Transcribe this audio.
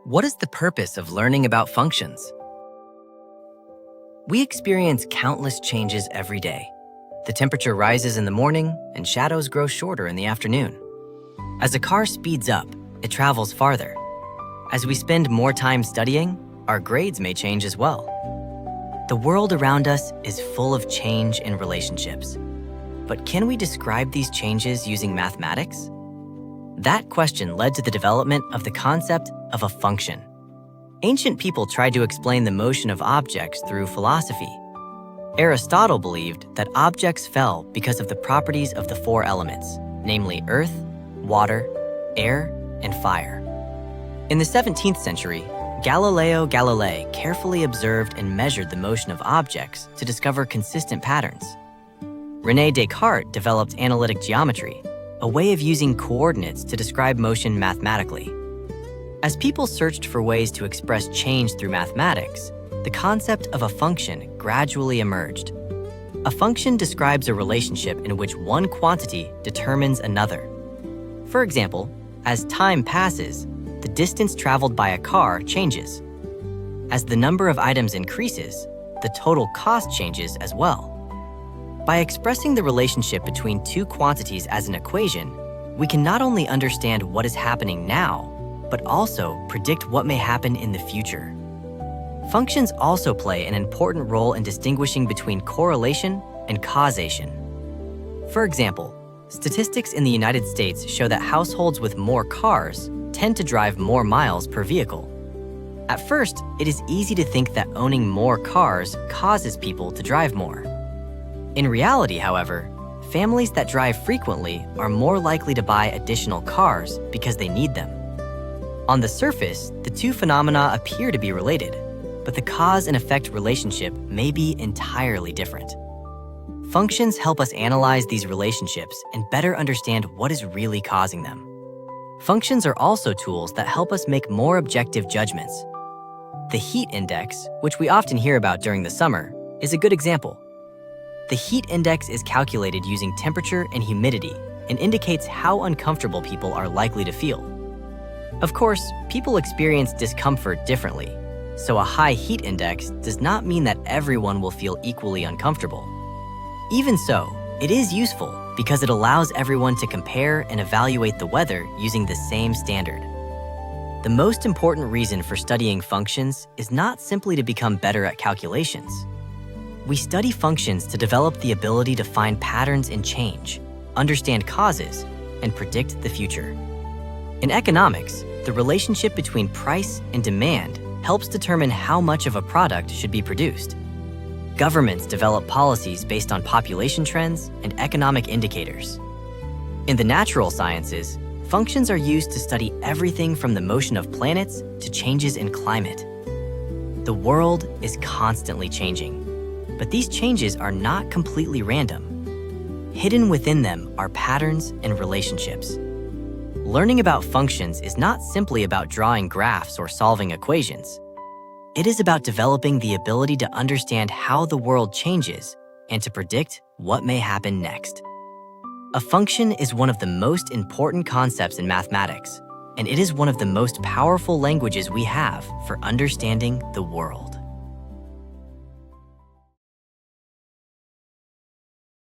What is the purpose of learning about functions? We experience countless changes every day. The temperature rises in the morning and shadows grow shorter in the afternoon. As a car speeds up, it travels farther. As we spend more time studying, our grades may change as well. The world around us is full of change in relationships. But can we describe these changes using mathematics? That question led to the development of the concept of a function. Ancient people tried to explain the motion of objects through philosophy. Aristotle believed that objects fell because of the properties of the four elements, namely earth, water, air, and fire. In the 17th century, Galileo Galilei carefully observed and measured the motion of objects to discover consistent patterns. René Descartes developed analytic geometry, a way of using coordinates to describe motion mathematically. As people searched for ways to express change through mathematics, the concept of a function gradually emerged. A function describes a relationship in which one quantity determines another. For example, as time passes, the distance traveled by a car changes. As the number of items increases, the total cost changes as well. By expressing the relationship between two quantities as an equation, we can not only understand what is happening now, but also predict what may happen in the future. Functions also play an important role in distinguishing between correlation and causation. For example, statistics in the United States show that households with more cars tend to drive more miles per vehicle. At first, it is easy to think that owning more cars causes people to drive more. In reality, however, families that drive frequently are more likely to buy additional cars because they need them. On the surface, the two phenomena appear to be related, but the cause and effect relationship may be entirely different. Functions help us analyze these relationships and better understand what is really causing them. Functions are also tools that help us make more objective judgments. The heat index, which we often hear about during the summer, is a good example. The heat index is calculated using temperature and humidity and indicates how uncomfortable people are likely to feel. Of course, people experience discomfort differently, so a high heat index does not mean that everyone will feel equally uncomfortable. Even so, it is useful because it allows everyone to compare and evaluate the weather using the same standard. The most important reason for studying functions is not simply to become better at calculations. We study functions to develop the ability to find patterns in change, understand causes, and predict the future. In economics, the relationship between price and demand helps determine how much of a product should be produced. Governments develop policies based on population trends and economic indicators. In the natural sciences, functions are used to study everything from the motion of planets to changes in climate. The world is constantly changing, but these changes are not completely random. Hidden within them are patterns and relationships. Learning about functions is not simply about drawing graphs or solving equations. It is about developing the ability to understand how the world changes and to predict what may happen next. A function is one of the most important concepts in mathematics, and it is one of the most powerful languages we have for understanding the world.